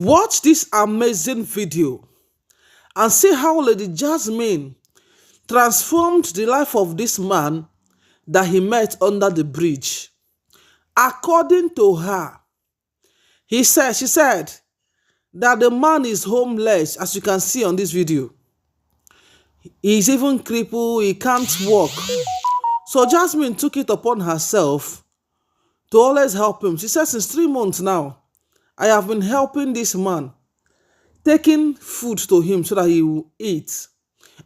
Watch this amazing video and see how Lady Jasmine transformed the life of this man that he met under the bridge. According to her, she said that the man is homeless, as you can see on this video. He's even crippled, he can't walk. So Jasmine took it upon herself to always help him. She said, since 3 months now, I have been helping this man, taking food to him so that he will eat.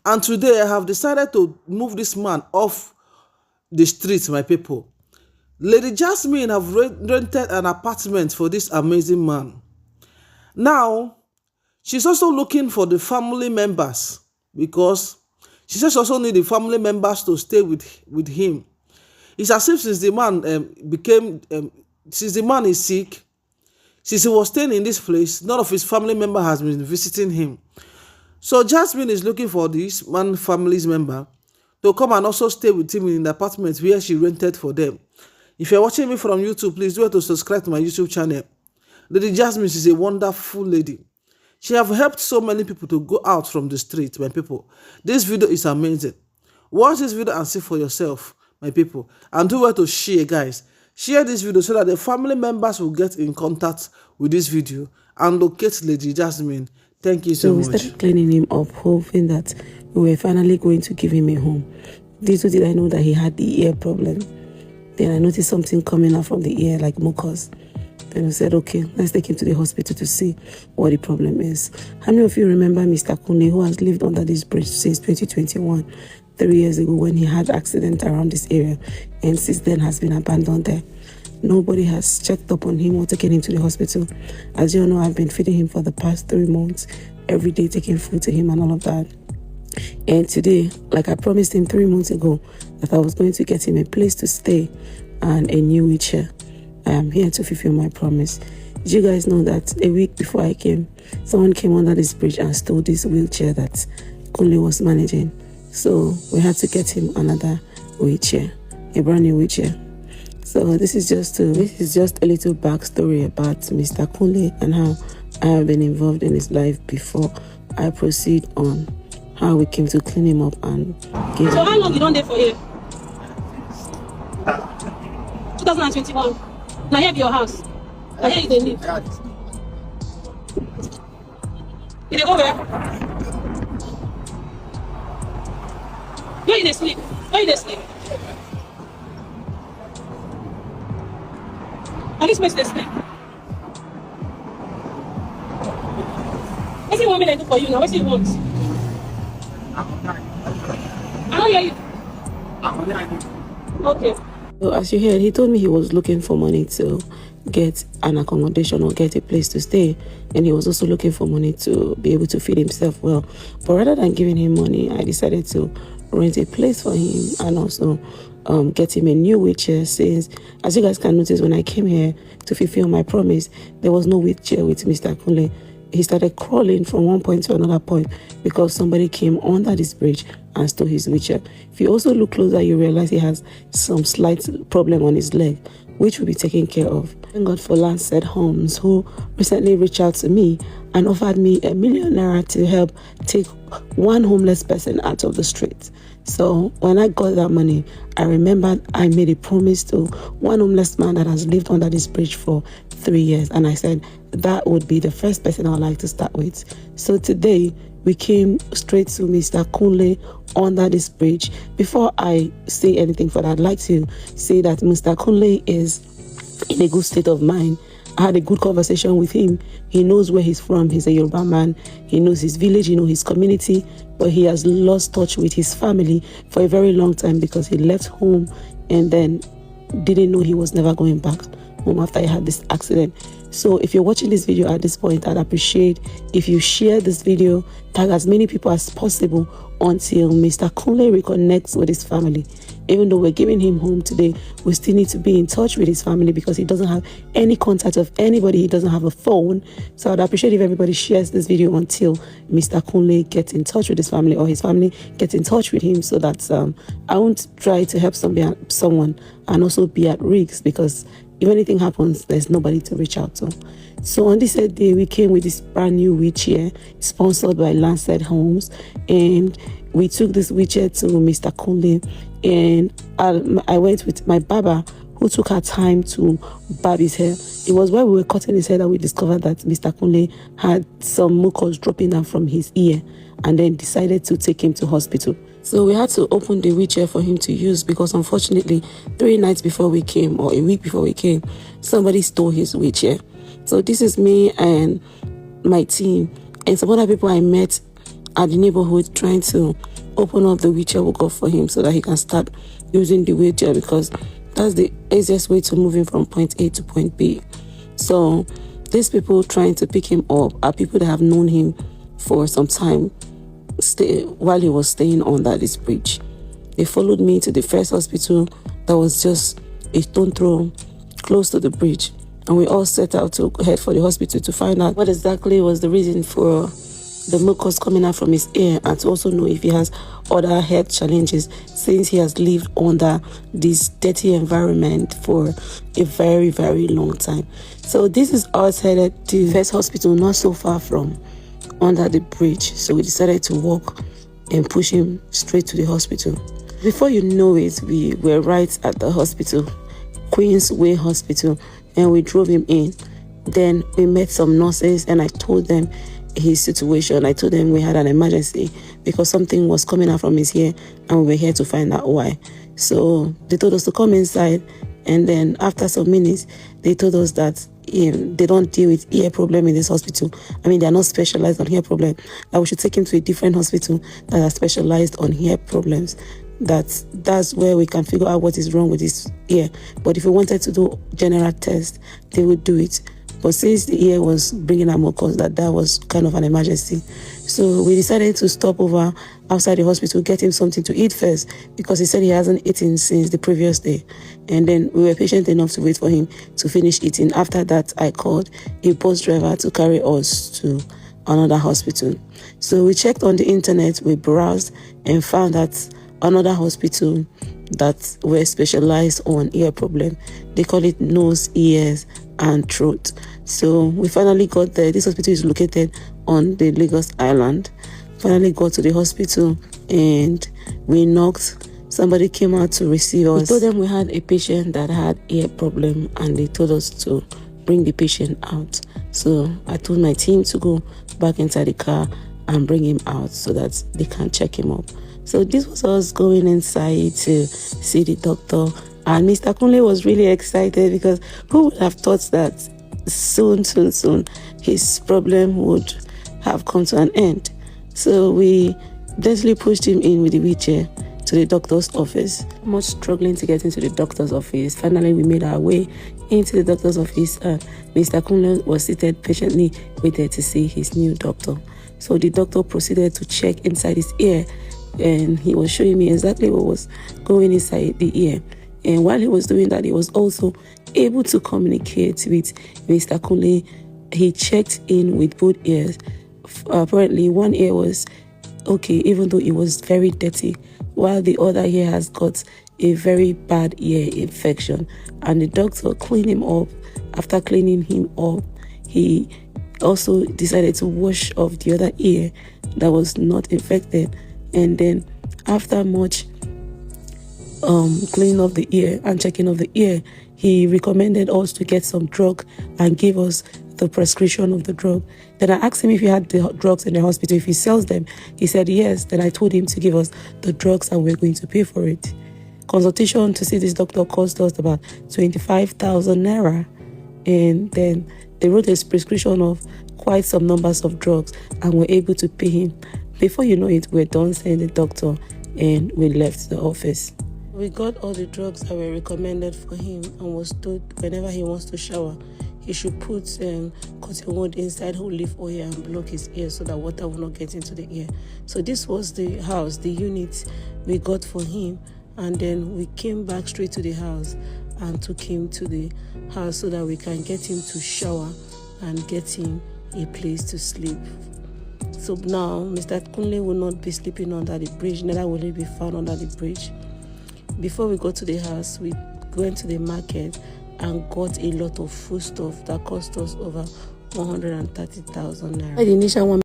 And today I have decided to move this man off the streets, my people. Lady Jasmine have rented an apartment for this amazing man. Now, she's also looking for the family members because she says she also need the family members to stay with him. It's as if since the man since the man is sick, since he was staying in this place, none of his family member has been visiting him. So Jasmine is looking for this man family's member to come and also stay with him in the apartment where she rented for them. If you're watching me from YouTube, please do it to subscribe to my YouTube channel. Lady Jasmine is a wonderful lady. She have helped so many people to go out from the street, my people. This video is amazing. Watch this video and see for yourself, my people. And do well to share, guys. Share this video so that the family members will get in contact with this video and locate Lady Jasmine. Thank you so much. We started cleaning him up, hoping that we were finally going to give him a home. Little did I know that he had the ear problem. Then I noticed something coming out from the ear, like mucus. Then we said, okay, let's take him to the hospital to see what the problem is. How many of you remember Mr. Kunle, who has lived under this bridge since 2021, 3 years ago, when he had accident around this area, and since then has been abandoned there? Nobody has checked up on him or taken him to the hospital. As you know, I've been feeding him for the past 3 months, every day taking food to him and all of that. And today, like I promised him 3 months ago, that I was going to get him a place to stay and a new wheelchair. I am here to fulfill my promise. Did you guys know that a week before I came, someone came under this bridge and stole this wheelchair that Kunle was managing? So we had to get him another wheelchair, a brand new wheelchair. So this is just a little backstory about Mr. Kunle and how I have been involved in his life before I proceed on how we came to clean him up and give him. So how long you don't there for here? 2021. Now here be your house. Now here you dey live. You dey go where? Where you dey sleep? Where you dey sleep? At this place they sleep. What do you want me to do for you now? What do you want? I don't hear you. Okay. So as you heard, he told me he was looking for money to get an accommodation or get a place to stay, and he was also looking for money to be able to feed himself well. But rather than giving him money, I decided to rent a place for him and also get him a new wheelchair, since, as you guys can notice, when I came here to fulfill my promise, there was no wheelchair with Mr. Kunle. He started crawling from one point to another point because somebody came under this bridge and stole his wheelchair. If you also look closer, you realize he has some slight problem on his leg, which will be taken care of. Thank God for Lancet Homes, who recently reached out to me and offered me ₦1 million to help take one homeless person out of the street. So when I got that money, I remembered I made a promise to one homeless man that has lived under this bridge for 3 years, and I said that would be the first person I would like to start with. So today we came straight to Mr. Kunle under this bridge. Before I say anything further, I'd like to say that Mr. Kunle is in a good state of mind. I had a good conversation with him. He knows where he's from. He's a Yoruba man. He knows his village, he knows his community, but he has lost touch with his family for a very long time because he left home and then didn't know he was never going back home after he had this accident. So if you're watching this video at this point, I'd appreciate if you share this video, tag as many people as possible until Mr. Kunle reconnects with his family. Even though we're giving him home today, we still need to be in touch with his family because he doesn't have any contact of anybody. He doesn't have a phone. So I'd appreciate if everybody shares this video until Mr. Kunle gets in touch with his family or his family gets in touch with him, so that I won't try to help someone and also be at risk, because if anything happens, there's nobody to reach out to. So on this third day, we came with this brand new wheelchair sponsored by Lancet Homes, and we took this wheelchair to Mr. Kunle, and I went with my barber, who took her time to barb his hair. It was while we were cutting his hair that we discovered that Mr. Kunle had some mucus dropping down from his ear, and then decided to take him to hospital. So we had to open the wheelchair for him to use, because unfortunately 3 nights before we came, or a week before we came, somebody stole his wheelchair. So this is me and my team and some other people I met at the neighborhood trying to open up the wheelchair we got for him so that he can start using the wheelchair, because that's the easiest way to move him from point A to point B. So these people trying to pick him up are people that have known him for some time while he was staying under this bridge. They followed me to the first hospital that was just a stone throw close to the bridge, and we all set out to head for the hospital to find out what exactly was the reason for the mucus coming out from his ear, and to also know if he has other health challenges, since he has lived under this dirty environment for a very, very long time. So this is us headed to the first hospital, not so far from under the bridge. So we decided to walk and push him straight to the hospital. Before you know it, we were right at the hospital, Queensway Hospital, and we drove him in. Then we met some nurses, and I told them his situation. I told them we had an emergency because something was coming out from his ear, and we were here to find out why. So they told us to come inside, and then after some minutes, they told us that they don't deal with ear problem in this hospital. I mean, they are not specialized on ear problem. That we should take him to a different hospital that are specialized on ear problems. That's where we can figure out what is wrong with his ear. But if we wanted to do general test, they would do it. But since the ear was bringing out mucus, that was kind of an emergency. So we decided to stop over outside the hospital, get him something to eat first, because he said he hasn't eaten since the previous day. And then we were patient enough to wait for him to finish eating. After that, I called a bus driver to carry us to another hospital. So we checked on the internet, we browsed and found that another hospital that were specialized on ear problem. They call it nose, ears, and throat. So we finally got there. This hospital is located on the Lagos Island. Finally got to the hospital and we knocked. Somebody came out to receive us. We told them we had a patient that had ear problem, and they told us to bring the patient out. So I told my team to go back inside the car and bring him out so that they can check him up. So this was us going inside to see the doctor, and Mr. Kunle was really excited, because who would have thought that soon his problem would have come to an end. So we definitely pushed him in with the wheelchair to the doctor's office. Much struggling to get into the doctor's office. Finally, we made our way into the doctor's office, and Mr. Kunle was seated patiently waited to see his new doctor. So the doctor proceeded to check inside his ear, and he was showing me exactly what was going inside the ear. And while he was doing that, he was also able to communicate with Mr. Kunle. He checked in with both ears. Apparently, one ear was okay, even though it was very dirty, while the other ear has got a very bad ear infection. And the doctor cleaned him up. After cleaning him up, he also decided to wash off the other ear that was not infected. And then after much cleaning of the ear and checking of the ear, he recommended us to get some drug and gave us the prescription of the drug. Then I asked him if he had the drugs in the hospital, if he sells them. He said yes. Then I told him to give us the drugs and we're going to pay for it. Consultation to see this doctor cost us about 25,000 naira. And then they wrote a prescription of quite some numbers of drugs and were able to pay him. Before you know it, we're done seeing the doctor and we left the office. We got all the drugs that were recommended for him and was told whenever he wants to shower, he should put cotton wool inside olive oil and block his ear so that water will not get into the ear. So this was the house, the unit we got for him. And then we came back straight to the house and took him to the house so that we can get him to shower and get him a place to sleep. So now Mr. Kunle will not be sleeping under the bridge, neither will he be found under the bridge. Before we got to the house, we went to the market and got a lot of food stuff that cost us over 130,000 naira. The initial one